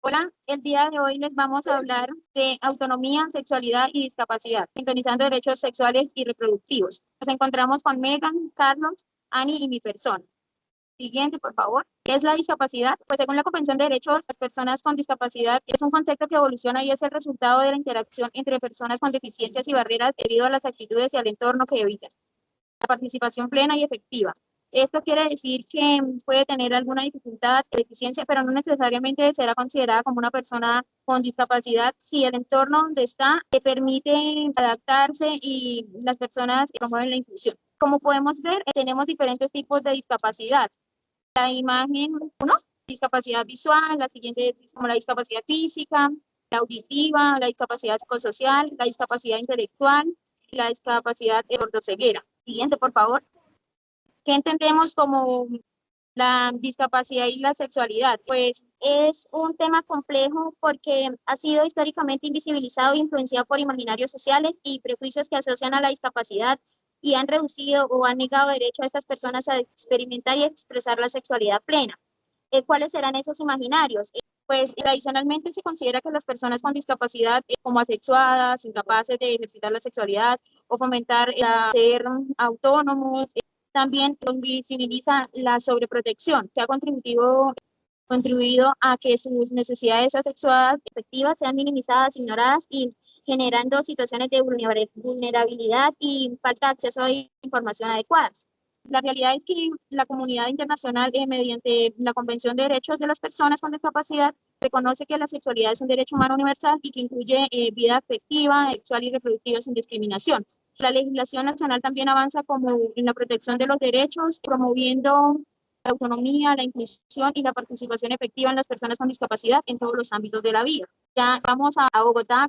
Hola, el día de hoy les vamos a hablar de autonomía, sexualidad y discapacidad, sintonizando derechos sexuales y reproductivos. Nos encontramos con Megan, Carlos, Ani y mi persona. Siguiente, por favor. ¿Qué es la discapacidad? Pues según la Convención de Derechos de las Personas con Discapacidad, es un concepto que evoluciona y es el resultado de la interacción entre personas con deficiencias y barreras debido a las actitudes y al entorno que evitan. La participación plena y efectiva. Esto quiere decir que puede tener alguna dificultad, deficiencia, pero no necesariamente será considerada como una persona con discapacidad si el entorno donde está le permite adaptarse y las personas promueven la inclusión. Como podemos ver, tenemos diferentes tipos de discapacidad. La imagen 1, discapacidad visual, la siguiente es como la discapacidad física, la auditiva, la discapacidad psicosocial, la discapacidad intelectual y la discapacidad de sordoceguera. Siguiente, por favor. ¿Qué entendemos como la discapacidad y la sexualidad? Pues es un tema complejo porque ha sido históricamente invisibilizado e influenciado por imaginarios sociales y prejuicios que asocian a la discapacidad y han reducido o han negado derecho a estas personas a experimentar y expresar la sexualidad plena. ¿Cuáles serán esos imaginarios? Pues tradicionalmente se considera que las personas con discapacidad como asexuadas, incapaces de ejercitar la sexualidad o fomentar ser autónomos, también visibiliza la sobreprotección, que ha contribuido a que sus necesidades asexuadas efectivas sean minimizadas, ignoradas y generando situaciones de vulnerabilidad y falta de acceso a información adecuadas. La realidad es que la comunidad internacional, mediante la Convención de Derechos de las Personas con Discapacidad, reconoce que la sexualidad es un derecho humano universal y que incluye vida afectiva, sexual y reproductiva sin discriminación. La legislación nacional también avanza como en la protección de los derechos, promoviendo la autonomía, la inclusión y la participación efectiva en las personas con discapacidad en todos los ámbitos de la vida. Ya vamos a Bogotá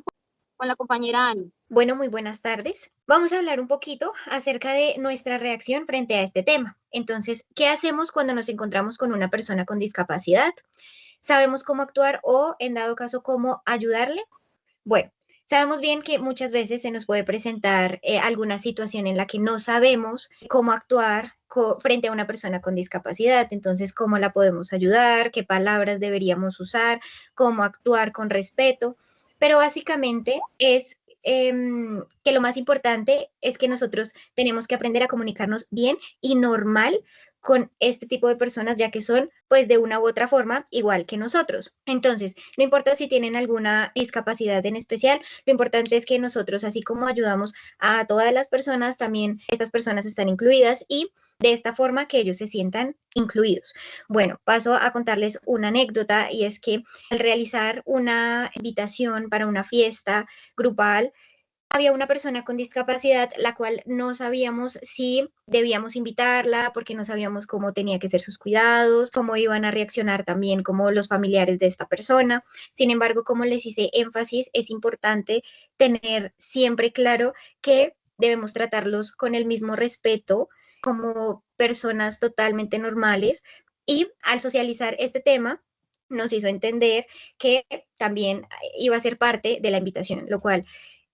con la compañera Ani. Bueno, muy buenas tardes. Vamos a hablar un poquito acerca de nuestra reacción frente a este tema. Entonces, ¿qué hacemos cuando nos encontramos con una persona con discapacidad? ¿Sabemos cómo actuar o, en dado caso, cómo ayudarle? Bueno, sabemos bien que muchas veces se nos puede presentar alguna situación en la que no sabemos cómo actuar frente a una persona con discapacidad. Entonces, ¿cómo la podemos ayudar? ¿Qué palabras deberíamos usar? ¿Cómo actuar con respeto? Pero básicamente es que lo más importante es que nosotros tenemos que aprender a comunicarnos bien y normal con este tipo de personas, ya que son, pues, de una u otra forma igual que nosotros. Entonces, no importa si tienen alguna discapacidad en especial, lo importante es que nosotros, así como ayudamos a todas las personas, también estas personas están incluidas y de esta forma que ellos se sientan incluidos. Bueno, paso a contarles una anécdota y es que al realizar una invitación para una fiesta grupal, había una persona con discapacidad, la cual no sabíamos si debíamos invitarla, porque no sabíamos cómo tenía que ser sus cuidados, cómo iban a reaccionar también como los familiares de esta persona. Sin embargo, como les hice énfasis, es importante tener siempre claro que debemos tratarlos con el mismo respeto como personas totalmente normales y al socializar este tema nos hizo entender que también iba a ser parte de la invitación, lo cual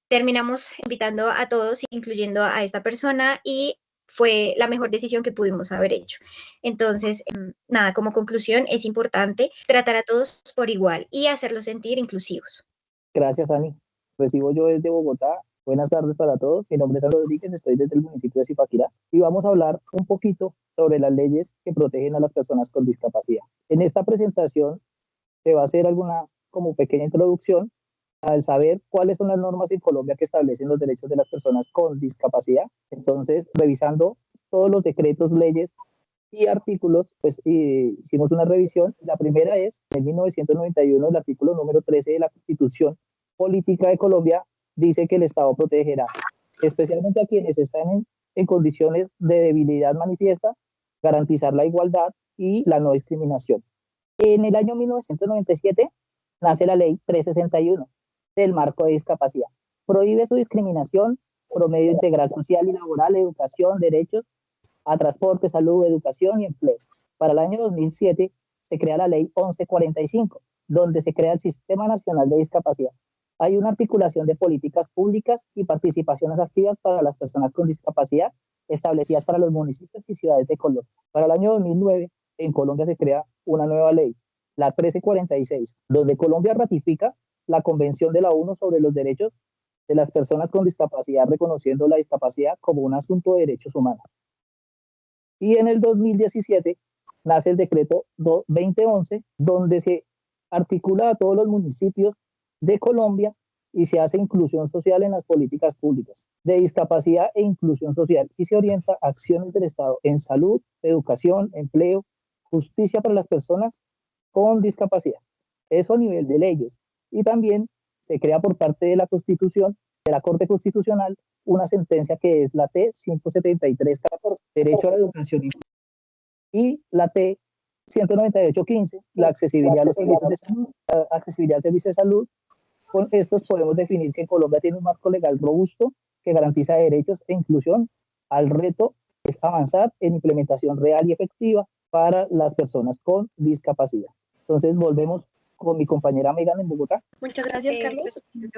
terminamos invitando a todos, incluyendo a esta persona, y fue la mejor decisión que pudimos haber hecho. Entonces, nada, como conclusión, es importante tratar a todos por igual y hacerlos sentir inclusivos. Gracias, Ani. Recibo yo desde Bogotá. Buenas tardes para todos. Mi nombre es Álvaro Rodríguez, estoy desde el municipio de Zipaquirá y vamos a hablar un poquito sobre las leyes que protegen a las personas con discapacidad. En esta presentación se va a hacer alguna como pequeña introducción al saber cuáles son las normas en Colombia que establecen los derechos de las personas con discapacidad. Entonces, revisando todos los decretos, leyes y artículos, pues hicimos una revisión. La primera es, en 1991, el artículo número 13 de la Constitución Política de Colombia dice que el Estado protegerá especialmente a quienes están en condiciones de debilidad manifiesta, garantizar la igualdad y la no discriminación. En el año 1997 nace la ley 361 del marco de discapacidad. Prohíbe su discriminación, promedio integral social y laboral, educación, derechos a transporte, salud, educación y empleo. Para el año 2007 se crea la ley 1145, donde se crea el Sistema Nacional de Discapacidad. Hay una articulación de políticas públicas y participaciones activas para las personas con discapacidad establecidas para los municipios y ciudades de Colombia. Para el año 2009, en Colombia se crea una nueva ley, la 1346, donde Colombia ratifica la Convención de la ONU sobre los derechos de las personas con discapacidad, reconociendo la discapacidad como un asunto de derechos humanos. Y en el 2017 nace el decreto 2011, donde se articula a todos los municipios de Colombia y se hace inclusión social en las políticas públicas de discapacidad e inclusión social y se orienta acciones del Estado en salud, educación, empleo, justicia para las personas con discapacidad. Eso a nivel de leyes. Y también se crea por parte de la Constitución, de la Corte Constitucional, una sentencia que es la T 173-14, derecho a la educación, y la T 198-15, la accesibilidad a los servicios de salud, la accesibilidad al servicio de salud. Con estos podemos definir que Colombia tiene un marco legal robusto que garantiza derechos e inclusión. Al reto es avanzar en implementación real y efectiva para las personas con discapacidad. Entonces volvemos con mi compañera Megan en Bogotá. Muchas gracias, Carlos. De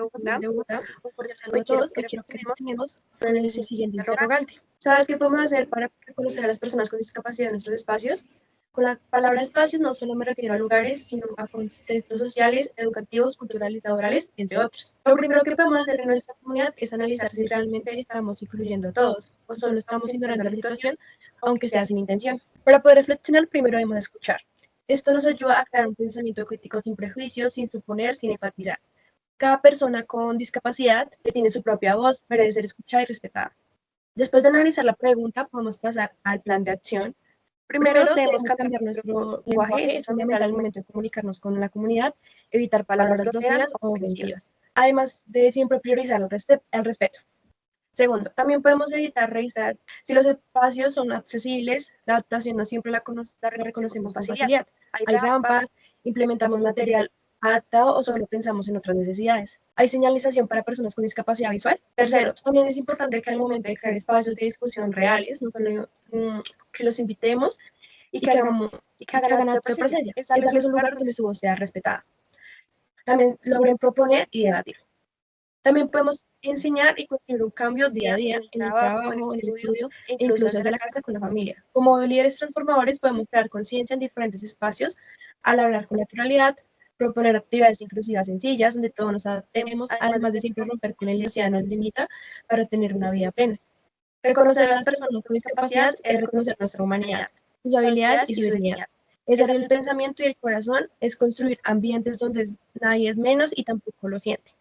Bogotá. Un fuerte saludo a todos. Hoy quiero que tenemos el siguiente interrogante. ¿Sabes qué podemos hacer para reconocer a las personas con discapacidad en nuestros espacios? Con la palabra espacios no solo me refiero a lugares, sino a contextos sociales, educativos, culturales, laborales, entre otros. Lo primero que podemos hacer en nuestra comunidad es analizar si realmente estamos incluyendo a todos o solo estamos ignorando la situación, aunque sea sin intención. Para poder reflexionar, primero debemos escuchar. Esto nos ayuda a crear un pensamiento crítico sin prejuicios, sin suponer, sin enfatizar. Cada persona con discapacidad tiene su propia voz, merece ser escuchada y respetada. Después de analizar la pregunta, podemos pasar al plan de acción. Primero, debemos cambiar nuestro lenguaje, es fundamental al momento de comunicarnos con la comunidad, evitar palabras groseras o ofensivas, además de siempre priorizar el respeto. Segundo, también podemos evitar revisar si los espacios son accesibles, la adaptación no siempre la reconocemos con facilidad. Hay rampas, implementamos material adaptado o solo pensamos en otras necesidades. Hay señalización para personas con discapacidad visual. Tercero, también es importante que al momento de crear espacios de discusión reales, no solo que los invitemos y que hagan acto de presencia. Es darles un lugar donde su voz sea respetada. También logren proponer y debatir. También podemos enseñar y construir un cambio día a día en el trabajo, en el estudio e incluso desde la casa con la familia. Como líderes transformadores podemos crear conciencia en diferentes espacios, al hablar con naturalidad, proponer actividades inclusivas sencillas donde todos nos adaptemos, además de siempre romper con el que nos limita para tener una vida plena. Reconocer a las personas con discapacidad es reconocer nuestra humanidad, sus habilidades y su dignidad. Es darle el pensamiento y el corazón, es construir ambientes donde nadie es menos y tampoco lo siente.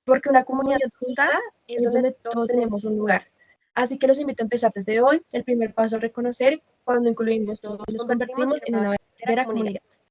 Porque una comunidad justa es donde todos tenemos un lugar. Así que los invito a empezar desde hoy. El primer paso es reconocer. Cuando incluimos todos, nos convertimos en una verdadera comunidad.